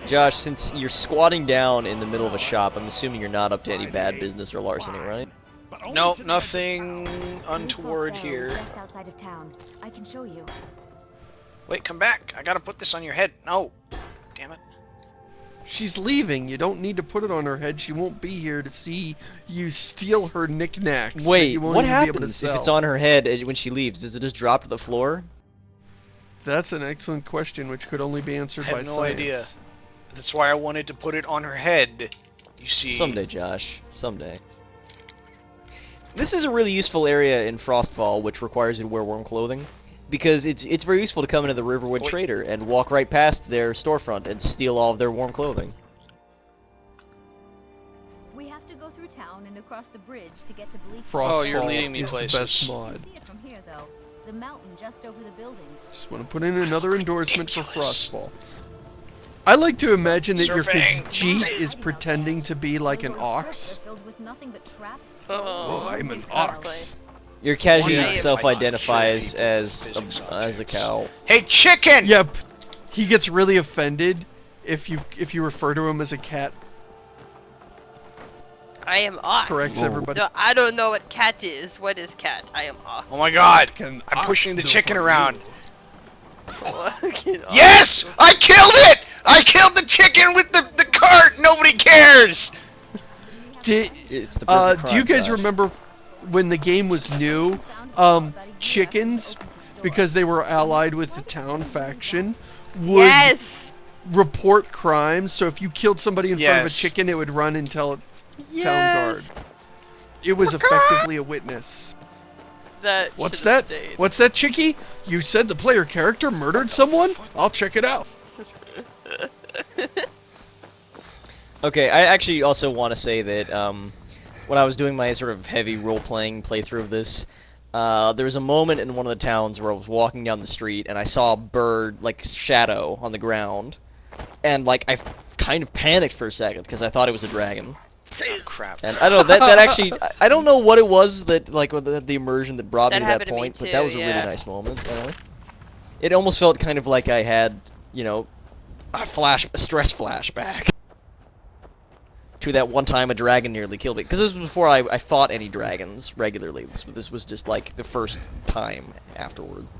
Josh, since you're squatting down in the middle of a shop, I'm assuming you're not up to any bad business or larceny, right? Nope, nothing Bleak untoward Falls Barrow is here. just outside of town. I can show you. Wait, come back. I gotta put this on your head. No. Damn it. She's leaving. You don't need to put it on her head. She won't be here to see you steal her knickknacks. Wait, you won't what even be able to happens sell. if it's on her head when she leaves? Does it just drop to the floor? That's an excellent question, which could only be answered I by have no science. idea. That's why I wanted to put it on her head. You see. Someday, Josh. Someday. This is a really useful area in Frostfall, which requires you to wear warm clothing, because it's very useful to come into the Riverwood Trader and walk right past their storefront and steal all of their warm clothing. We have to go through town and across the bridge to get to Bleak Frostfall Oh, you're leading me is places. the best You mod. can see it from here, though. The mountain just over the buildings. Just want to put in another endorsement for Frostfall. I like to imagine that your Surfing. Khajiit is pretending to be like an Those ox. are filled with nothing but traps, Oh, Oh, I'm an exactly. ox. Your Khajiit Wonder if self-identifies I as can shoot as a cow. Hey, chicken! Yep. He gets really offended if you refer to him as a cat. I am ox. Corrects Whoa. everybody. No, I don't know what cat is. What is cat? I am ox. Oh my god! Can I'm ox pushing the do chicken for around. Fucking ox. Yes! I killed it! I killed the chicken with the cart! Nobody cares! It's the perfect Do you crime, guys Josh. remember when the game was new? Chickens, because they were allied with the town faction, would Yes. report crimes. So if you killed somebody in front of a Yes. chicken, it would run and tell Yes. town guard. It was effectively a witness. That What's should've that? stayed. What's that, Chicky? You said the player character murdered someone? I'll check it out. Okay, I actually also want to say that when I was doing my sort of heavy role-playing playthrough of this, there was a moment in one of the towns where I was walking down the street and I saw a bird, like, shadow on the ground. And, like, I kind of panicked for a second because I thought it was a dragon. Oh, crap. And I don't know, that actually, I don't know what it was that, like, the immersion that brought That me to that happened to me point, but that too, was a really yeah. nice moment. It almost felt kind of like I had, you know, a stress flashback to that one time a dragon nearly killed me. Because this was before I fought any dragons regularly. This was just like the first time afterwards.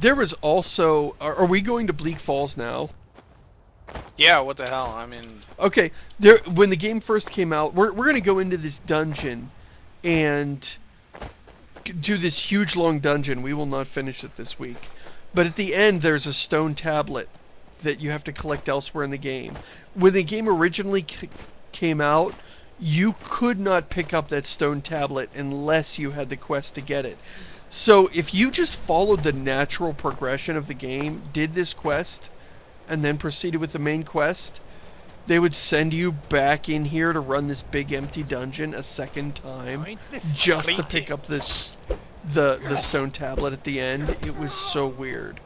There was also... Are we going to Bleak Falls now? Yeah, what the hell? I mean... Okay, when the game first came out, we're going to go into this dungeon and do this huge long dungeon. We will not finish it this week. But at the end, there's a stone tablet that you have to collect elsewhere in the game. When the game originally came out, you could not pick up that stone tablet unless you had the quest to get it. So if you just followed the natural progression of the game, did this quest, and then proceeded with the main quest, they would send you back in here to run this big empty dungeon a second time, just to pick up this the stone tablet at the end. It was so weird.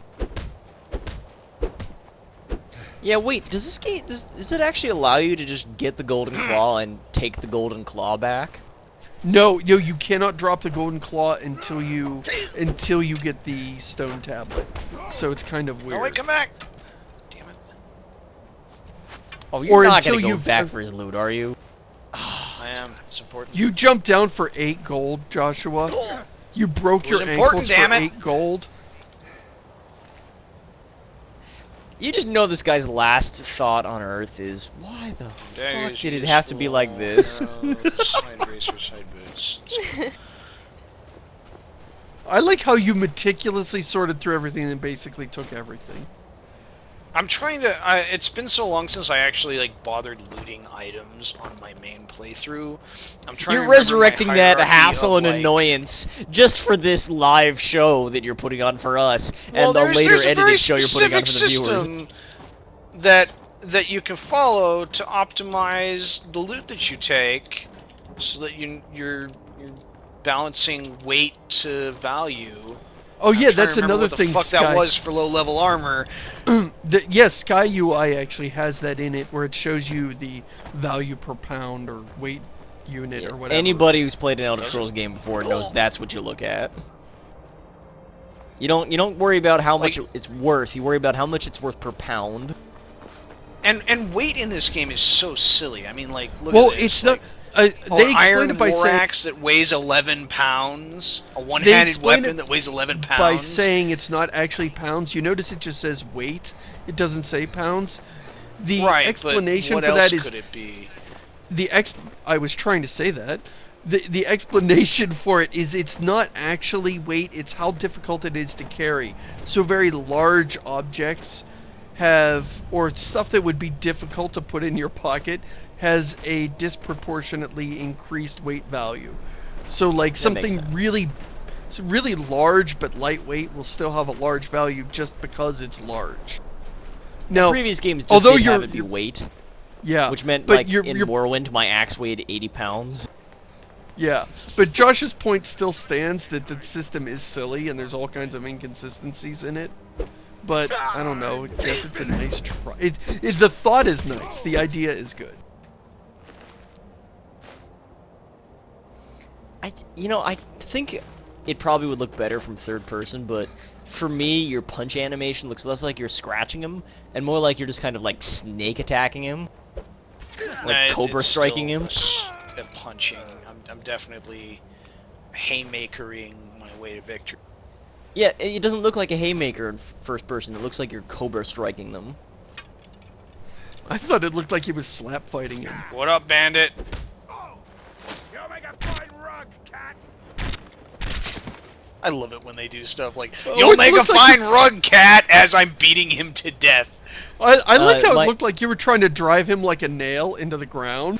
Yeah, wait, does this game, does it actually allow you to just get the golden claw and take the golden claw back? No, you cannot drop the golden claw until you get the stone tablet. So it's kind of weird. Oh, wait, come back! Damn it. Oh, you're Or not until gonna go you've- back for his loot, are you? I am. It's important. You jumped down for 8 gold, Joshua. You broke It was your important, ankles for damn it. 8 gold. You just know this guy's last thought on Earth is, why the fuck did it have to be like this? Side racer, side boots. I like how you meticulously sorted through everything and basically took everything. I'm trying to. It's been so long since I actually like bothered looting items on my main playthrough. I'm trying. You're to remember my resurrecting that hierarchy hassle of, and like- annoyance just for this live show that you're putting on for us, Well, and the later there's a edited very show you're putting on specific for the viewers. system that you can follow to optimize the loot that you take, so that you're balancing weight to value. Oh I'm yeah, trying to that's remember another what thing. the fuck Sky. that was for low-level armor. Yes, Sky UI actually has that in it, where it shows you the value per pound or weight unit Yeah, or whatever. anybody who's played an Elder Does it? Scrolls game before knows that's what you look at. You don't worry about how much Like- it's worth. You worry about how much it's worth per pound. And weight in this game is so silly. I mean, like, look Well, at this. it's like, not. They an explain iron it by war saying axe that weighs 11 pounds, a one-handed explain weapon it that weighs 11 pounds. by saying it's not actually pounds. You notice it just says weight. It doesn't say pounds. The right, explanation but for what else that is could it be? I was trying to say that. The explanation for it is it's not actually weight, it's how difficult it is to carry. So very large objects have, or stuff that would be difficult to put in your pocket, has a disproportionately increased weight value. So like That makes something sense. really large but lightweight will still have a large value just because it's large. Now, Previous games just although did have you're- it be weight, yeah, which meant but like you're- in you're- Morrowind, my axe weighed 80 pounds. Yeah, but Josh's point still stands that the system is silly and there's all kinds of inconsistencies in it. But I don't know. I guess it's a nice try. The thought is nice. The idea is good. I think it probably would look better from third person, but for me, your punch animation looks less like you're scratching him and more like you're just kind of like snake attacking him, like cobra It's striking still him. a punching. I'm definitely haymakering my way to victory. Yeah, it doesn't look like a haymaker in first person. It looks like you're cobra striking them. I thought it looked like he was slap fighting him. What up, bandit? I love it when they do stuff like, Oh, "You'll it make a looks like fine rug, cat," as I'm beating him to death. I like how my- it looked like you were trying to drive him like a nail into the ground.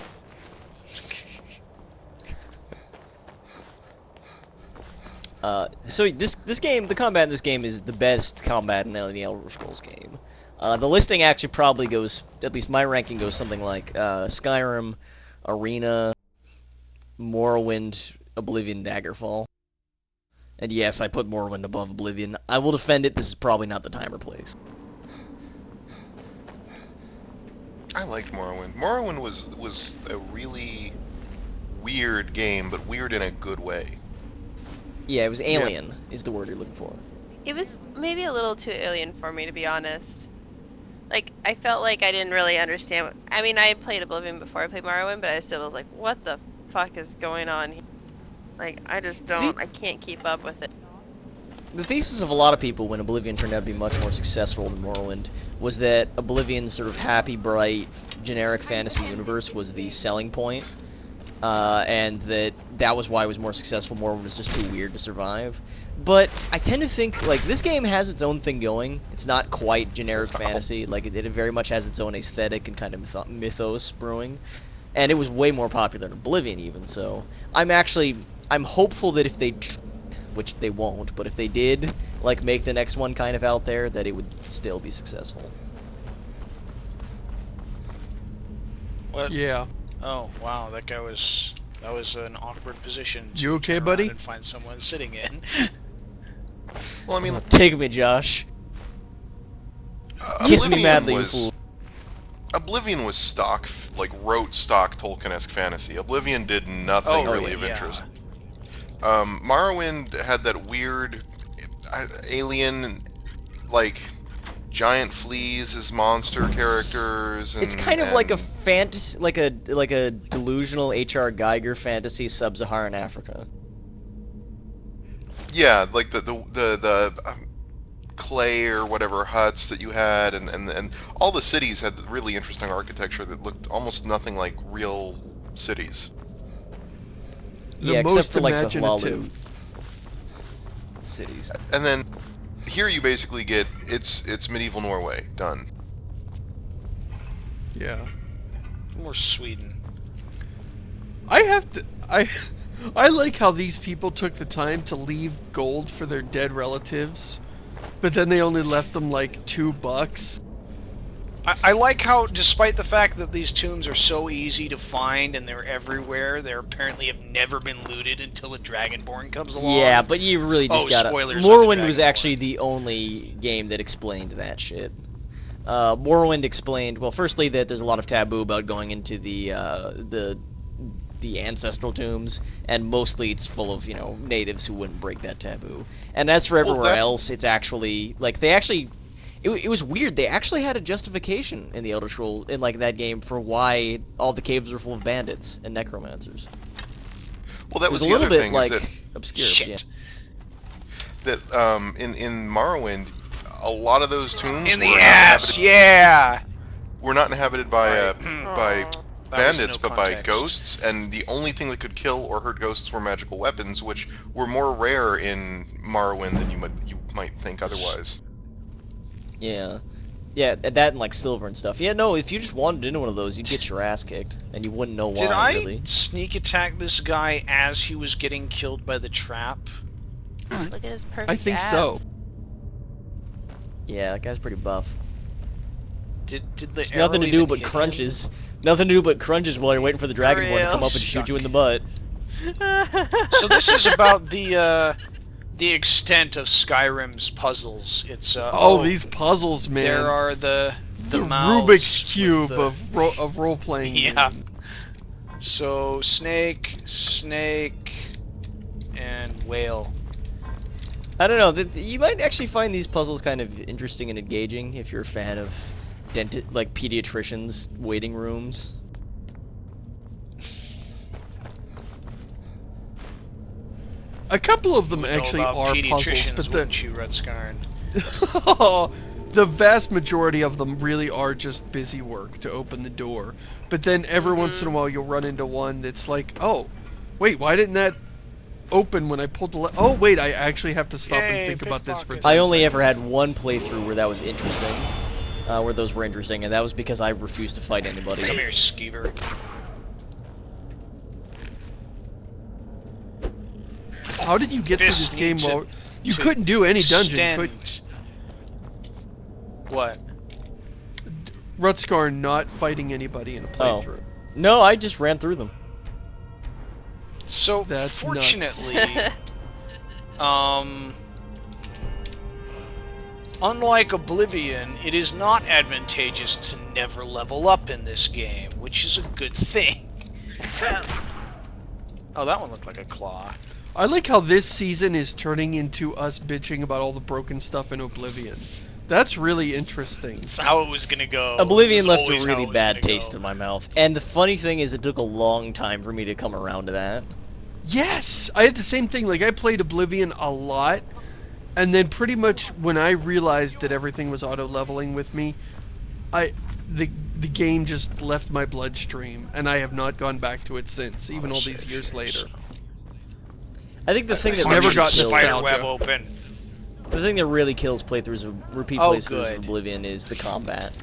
So this game, the combat in this game is the best combat in any Elder Scrolls game. The listing actually probably goes, at least my ranking goes something like Skyrim, Arena, Morrowind, Oblivion, Daggerfall. And yes, I put Morrowind above Oblivion. I will defend it. This is probably not the time or place. I liked Morrowind. Morrowind was a really weird game, but weird in a good way. Yeah, it was alien, is the word you're looking for. It was maybe a little too alien for me, to be honest. Like, I felt like I didn't really understand. I mean, I played Oblivion before I played Morrowind, but I still was like, what the fuck is going on here? Like, I just don't, I can't keep up with it. The thesis of a lot of people when Oblivion turned out to be much more successful than Morrowind was that Oblivion's sort of happy, bright, generic fantasy universe was the selling point, and that was why it was more successful. Morrowind was just too weird to survive. But I tend to think, like, this game has its own thing going. It's not quite generic fantasy. Like, it very much has its own aesthetic and kind of mythos brewing. And it was way more popular than Oblivion, even, so I'm hopeful that if they, which they won't, but if they did, like, make the next one kind of out there, that it would still be successful. What? Yeah. Oh, wow, that was an awkward position. To You okay, turn around buddy? And find someone sitting in. Well, I mean, Take me, Josh. Kiss me Oblivion madly, you was fool. Oblivion was stock, like wrote stock Tolkien-esque fantasy. Oblivion did nothing Oh, really yeah, of yeah. interest. Morrowind had that weird alien, like giant fleas as monster characters. And, It's kind of like a and- fantasy, like a delusional H.R. Geiger fantasy sub-Saharan Africa. Yeah, like the clay or whatever huts that you had, and all the cities had really interesting architecture that looked almost nothing like real cities. The Yeah, most except for like the imaginative. Hlalu cities. And then here you basically get it's medieval Norway done. Yeah. More Sweden. I like how these people took the time to leave gold for their dead relatives, but then they only left them like $2. I like how, despite the fact that these tombs are so easy to find and they're everywhere, they apparently have never been looted until the Dragonborn comes along. Yeah, but you really just Oh, gotta... spoilers on the Morrowind was Dragonborn. actually the only game that explained that shit. Morrowind explained, well, firstly, that there's a lot of taboo about going into the the ancestral tombs, and mostly it's full of natives who wouldn't break that taboo. And as for everywhere else, it's actually like it was weird. They actually had a justification in the Elder Scrolls in like that game for why all the caves were full of bandits and necromancers. Well, that It was was a the little other bit thing like is that obscure. Shit. that in Morrowind, a lot of those tombs In the were ass, yeah. were not inhabited by by Aw. That was bandits, no but by context. ghosts, and the only thing that could kill or hurt ghosts were magical weapons, which were more rare in Morrowind than you might think otherwise. Yeah. Yeah, that and like silver and stuff. Yeah, no, if you just wandered into one of those, you'd get your ass kicked, and you wouldn't know why, Did I really. sneak attack this guy as he was getting killed by the trap? Look at his perfect I think abs. so. Yeah, that guy's pretty buff. Did the It's arrow nothing to do even but hit him? crunches. Nothing to do but crunches while you're waiting for the Dragonborn to real. come up and shoot you in the butt. So this is about the extent of Skyrim's puzzles. It's These puzzles, man. there are the mouths Rubik's with cube the- of role playing. Yeah. So snake, and whale. I don't know. You might actually find these puzzles kind of interesting and engaging if you're a fan of pediatricians' waiting rooms. A couple of them You know actually about are puzzles, pediatricians, but wouldn't you, Red Scarn? the vast majority of them really are just busy work to open the door. But then every once in a while you'll run into one that's like, oh, wait, why didn't that open when I pulled the oh, wait, I actually have to stop and Yay, think about this for pickpocket. 10 I only seconds. ever had one playthrough where that was interesting. Where those were interesting, and that was because I refused to fight anybody. Come here, Skeever. How did you get through This this game needs while... You to couldn't do any dungeon, Extend. could What? Rutscar not fighting anybody in a Oh. playthrough. No, I just ran through them. So That's fortunately, unlike Oblivion, it is not advantageous to never level up in this game, which is a good thing. Oh, that one looked like a claw. I like how this season is turning into us bitching about all the broken stuff in Oblivion. That's really interesting. That's how it was gonna go. Oblivion It was left a always how really it was bad gonna taste go. in my mouth. And the funny thing is, it took a long time for me to come around to that. Yes! I had the same thing. Like, I played Oblivion a lot, and then pretty much when I realized that everything was auto-leveling with me, the game just left my bloodstream, and I have not gone back to it since, even all these years later. I think the thing that never really got kills, nostalgia. Spider web open. the thing that really kills playthroughs of repeat Oh, playthroughs good. of Oblivion is the combat.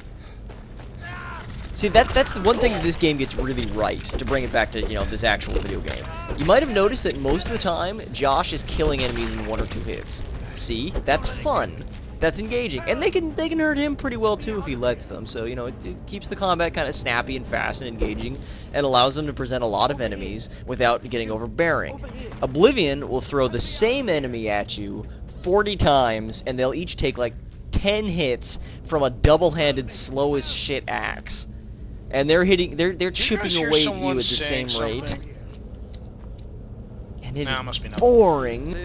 See, that's the one thing that this game gets really right, to bring it back to, this actual video game. You might have noticed that most of the time, Josh is killing enemies in 1 or 2 hits. See? That's fun. That's engaging. And they can hurt him pretty well, too, if he lets them. So, it keeps the combat kind of snappy and fast and engaging, and allows them to present a lot of enemies without getting overbearing. Oblivion will throw the same enemy at you 40 times, and they'll each take, like, 10 hits from a double-handed, slow-as-shit axe. And they're chipping guys hear away at you someone at the saying same rate. something? And it Nah, is must be nothing. boring.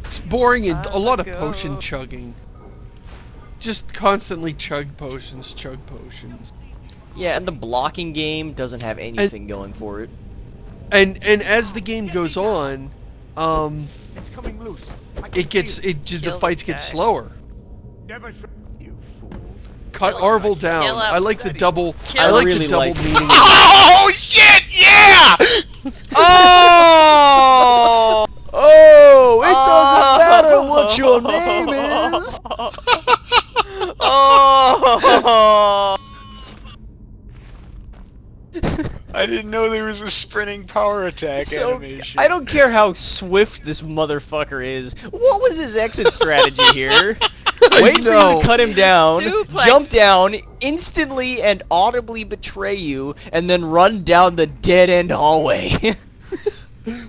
It's boring and a lot of Go. potion chugging. Just constantly chug potions. Yeah, and the blocking game doesn't have anything going for it. And as the game goes on, It's coming loose. the Kill fights this get guy. slower. Never you fool. Cut Arvel down. Kill him. I like the double. Kill I him. like really the double like- meaning. Oh shit! Yeah! Oh! Oh! It doesn't matter what your name is! Oh! I didn't know there was a sprinting power attack So, animation. I don't care how swift this motherfucker is. What was his exit strategy here? Wait for you know. to cut him down, Suplex. jump down, instantly and audibly betray you, and then run down the dead-end hallway.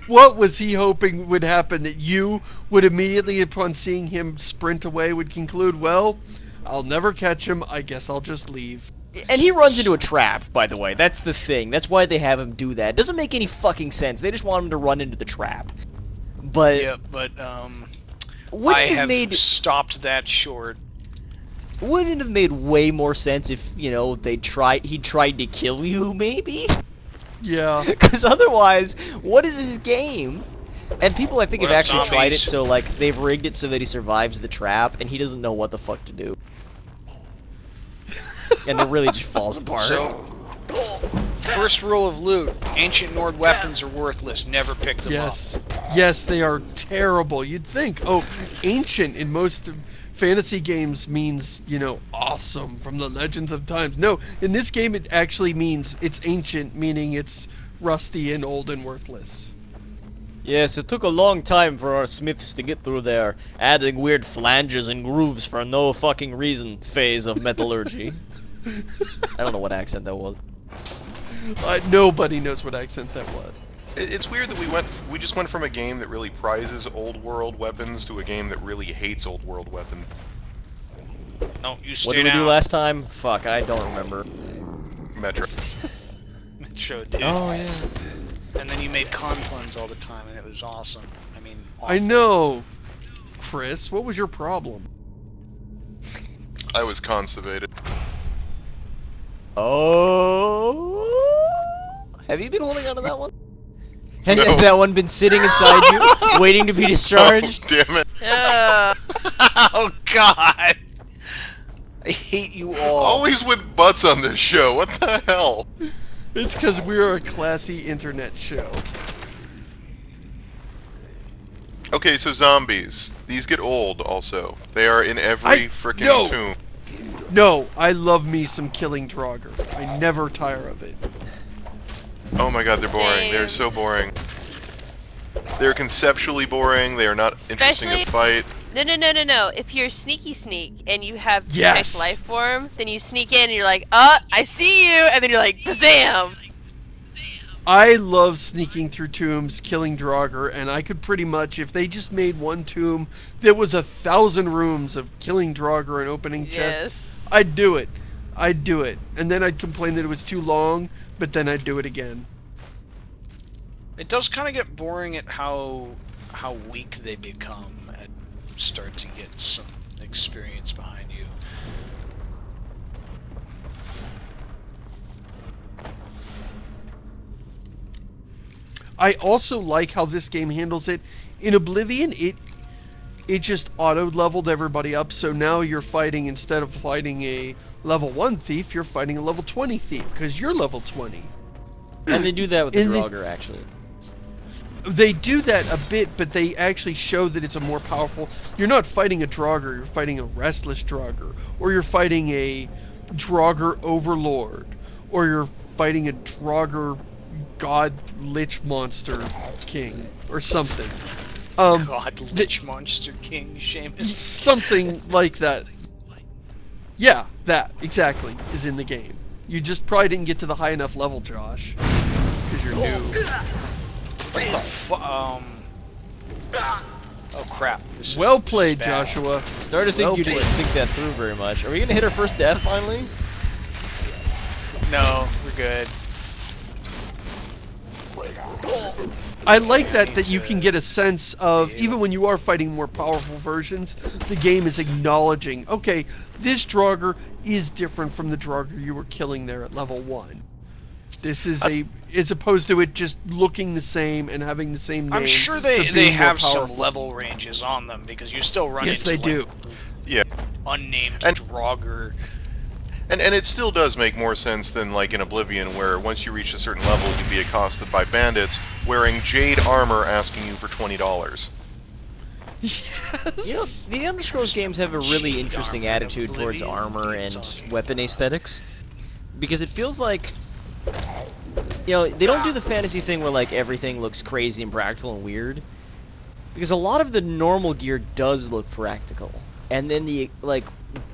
What was he hoping would happen? That you would immediately, upon seeing him sprint away, would conclude, well, I'll never catch him. I guess I'll just leave. And he runs into a trap, by the way. That's the thing. That's why they have him do that. It doesn't make any fucking sense. They just want him to run into the trap. But Yeah, but wouldn't I it have have made stopped that short. wouldn't it have made way more sense if, you know, he tried to kill you, maybe? Yeah. Because otherwise, what is this game? And people, I think, What have up, actually tried it, zombies? so, like, they've rigged it so that he survives the trap, and he doesn't know what the fuck to do. And it really just falls apart. So, first rule of loot: ancient Nord weapons are worthless. Never pick them Yes. Yes, they are terrible. You'd think, oh, ancient in most fantasy games means, you know, awesome from the legends of times. No, in this game it actually means it's ancient, meaning it's rusty and old and worthless. Yes, it took a long time for our smiths to get through their adding weird flanges and grooves for no fucking reason phase of metallurgy. I don't know what accent that was. Nobody knows what accent that was. It's weird that we just went from a game that really prizes old world weapons to a game that really hates old world weapons. up. No, you What stay did we down. do last time? Fuck, I don't remember. Metro. Metro, dude. Oh, yeah. And then you made con puns all the time, and it was awesome. I mean, I awful. know. Chris, what was your problem? I was constipated. Oh. Have you been holding on to that one? Has, No. has that one been sitting inside you, waiting to be discharged? Oh, damn it. Oh God! I hate you all. Always with butts on this show. What the hell? It's because we're a classy internet show. Okay, so zombies. These get old also. They are in every frickin' no. tomb. No, I love me some killing Draugr. I never tire of it. Oh my god, they're boring. They're so boring. They're conceptually boring. They are not interesting to Especially- fight. No. If you're sneaky sneak and you have Yes. nice life form, then you sneak in and you're like, I see you, and then you're like, bazam! I love sneaking through tombs, killing Draugr, and I could pretty much, if they just made one tomb that was 1,000 rooms of killing Draugr and opening chests, Yes. I'd do it. I'd do it. And then I'd complain that it was too long, but then I'd do it again. It does kind of get boring at how weak they become at start to get some experience behind you. I also like how this game handles it. In Oblivion, it just auto-leveled everybody up, so now you're fighting, instead of fighting a level 1 thief, you're fighting a level 20 thief, because you're level 20. And they do that with the In the- Draugr, actually. They do that a bit, but they actually show that it's a more powerful... You're not fighting a Draugr, you're fighting a restless Draugr, or you're fighting a Draugr overlord, or you're fighting a Draugr god lich monster king, or something. God, Lich Monster King, Shaman. Something like that. Yeah, that, exactly, is in the game. You just probably didn't get to the high enough level, Josh. Because you're new. What the Oh crap. This Well is played, bad. Joshua. Started to think Well you didn't played. think that through very much. Are we gonna hit our first death finally? No, we're good. I like that you can get a sense of, even when you are fighting more powerful versions, the game is acknowledging, okay, this Draugr is different from the Draugr you were killing there at level 1. This is as opposed to it just looking the same and having the same name. I'm sure but they being more have some powerful. level ranges on them because you still run Yes, into they like, do. Yeah. unnamed And- Draugr. And it still does make more sense than like in Oblivion, where once you reach a certain level, you'd be accosted by bandits wearing jade armor asking you for $20. You know, the Elder Scrolls games have a really interesting attitude towards armor and weapon aesthetics. Because it feels like, you know, they don't do the fantasy thing where, like, everything looks crazy and practical and weird. Because a lot of the normal gear does look practical. And then the, like,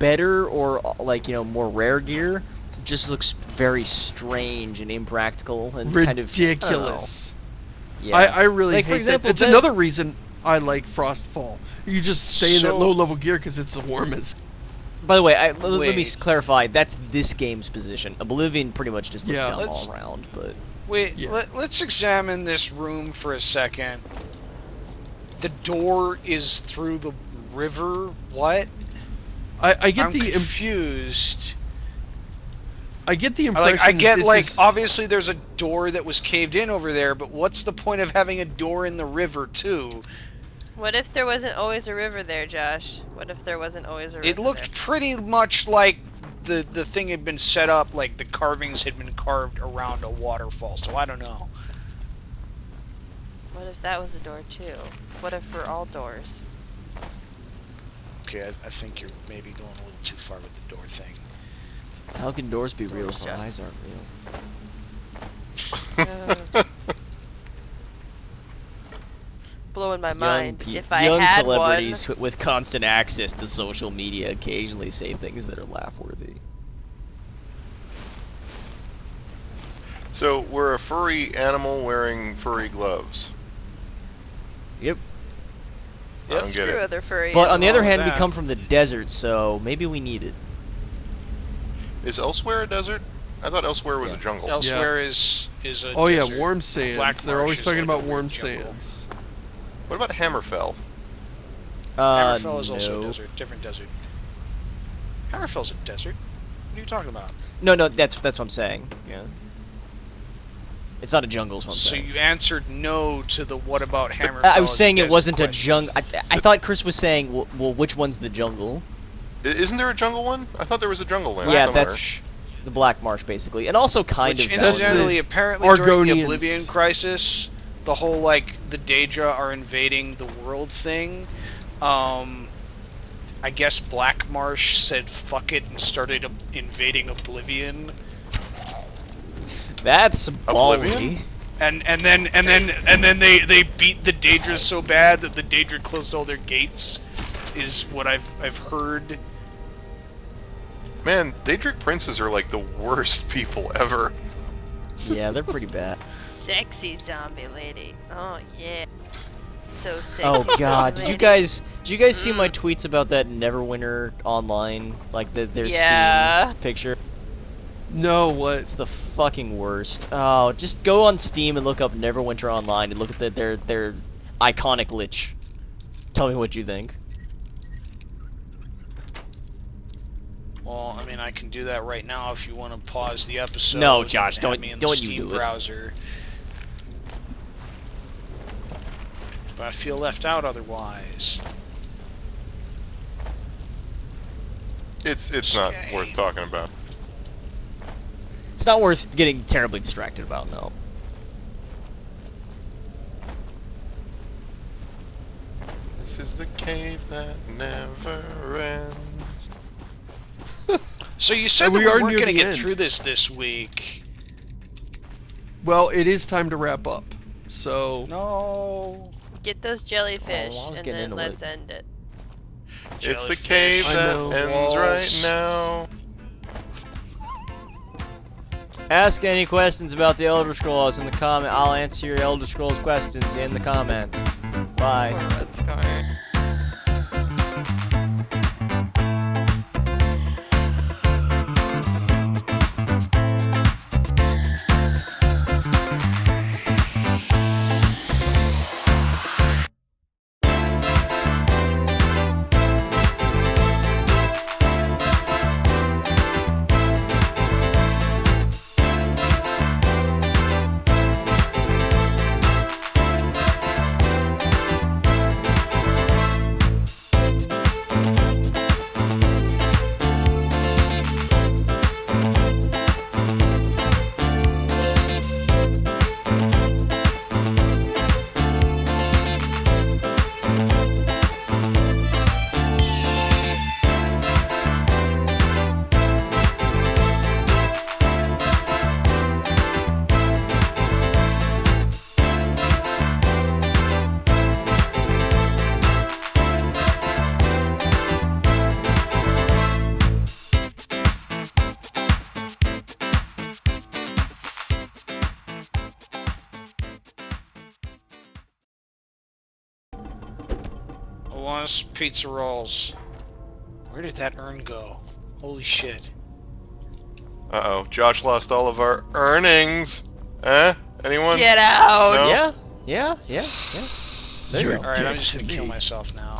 better or, like, you know, more rare gear just looks very strange and impractical and kind of... Ridiculous. Yeah. I really Like, hate for example, that. It's the- another reason I like Frostfall. You just stay in that So- low level gear because it's the warmest. By the way, let me Wait. clarify. That's this game's position. Oblivion pretty much just looked Yeah. dumb Let's- all around, but Wait, Yeah. let's examine this room for a second. The door is through the river. What? I get I'm the confused. I get the I impression. I get this like is- obviously there's a door that was caved in over there, but what's the point of having a door in the river too? What if there wasn't always a river there, Josh? What if there wasn't always a river It looked pretty much like the thing had been set up, like the carvings had been carved around a waterfall. So I don't know. there? What if that was a door too? What if for all doors? Okay, I think you're maybe going a little too far with the door thing. how can doors be real if our Jeff. eyes aren't real? Blowing my Young mind. pe- If I young had celebrities one. with constant access to social media occasionally say things that are laugh-worthy. So we're a furry animal wearing furry gloves. Yep. I don't get Screw it. other furry But on the other wrong with hand, we that. come from the desert, so maybe we need it. Is Elsewhere a desert? I thought Elsewhere was Yeah. a jungle. Elsewhere is a Oh yeah, desert. warm sands. Black They're Marsh always is talking like a about weird warm jungle. sands. What about Hammerfell? Hammerfell is also a No. desert, different desert. Hammerfell's a desert. What are you talking about? No, that's what I'm saying. Yeah. It's not a jungle, is what I'm So saying. you answered no to the what about Hammerfell? I was as saying it desert wasn't a question. jungle. I thought Chris was saying, well, which one's the jungle? Isn't there a jungle one? I thought there was a jungle land Yeah, somewhere. that's the Black Marsh, basically, and also kind Which of. incidentally, the apparently during the Argonians. Oblivion Crisis, the whole like the Daedra are invading the world thing. I guess Black Marsh said fuck it and started invading Oblivion. That's ballsy. Oblivion? And then they beat the Daedra so bad that the Daedra closed all their gates, is what I've heard. Man, Daedric princes are like the worst people ever. Yeah, they're pretty bad. Sexy zombie lady. Oh yeah. So sexy. Oh God, zombie did you guys see Mm. my tweets about that Neverwinter online, like their Yeah. Steam picture? No, what? It's the fucking worst. Oh, just go on Steam and look up Neverwinter online and look at their iconic lich. Tell me what you think. Well, I mean, I can do that right now if you want to pause the episode. No, and Josh, have don't- me in don't the you Steam do it. browser. But I feel left out otherwise. It's not Okay. worth talking about. It's not worth getting terribly distracted about, no. This is the cave that never ends. So you said And that we we are weren't near going to the get end. through this week. Well, it is time to wrap up. So No. Get those jellyfish Oh, I was and getting then into let's it. end it. It's the Jellyfish. cave I that know. ends Walls. right now. Ask any questions about the Elder Scrolls in the comment. I'll answer your Elder Scrolls questions in the comments. Bye. Poor Red Scar. I want us pizza rolls. Where did that urn go? Holy shit. Uh-oh, Josh lost all of our earnings. Anyone? Get out! No? Yeah. There you You're go. Alright, I'm dead just to gonna kill me. myself now.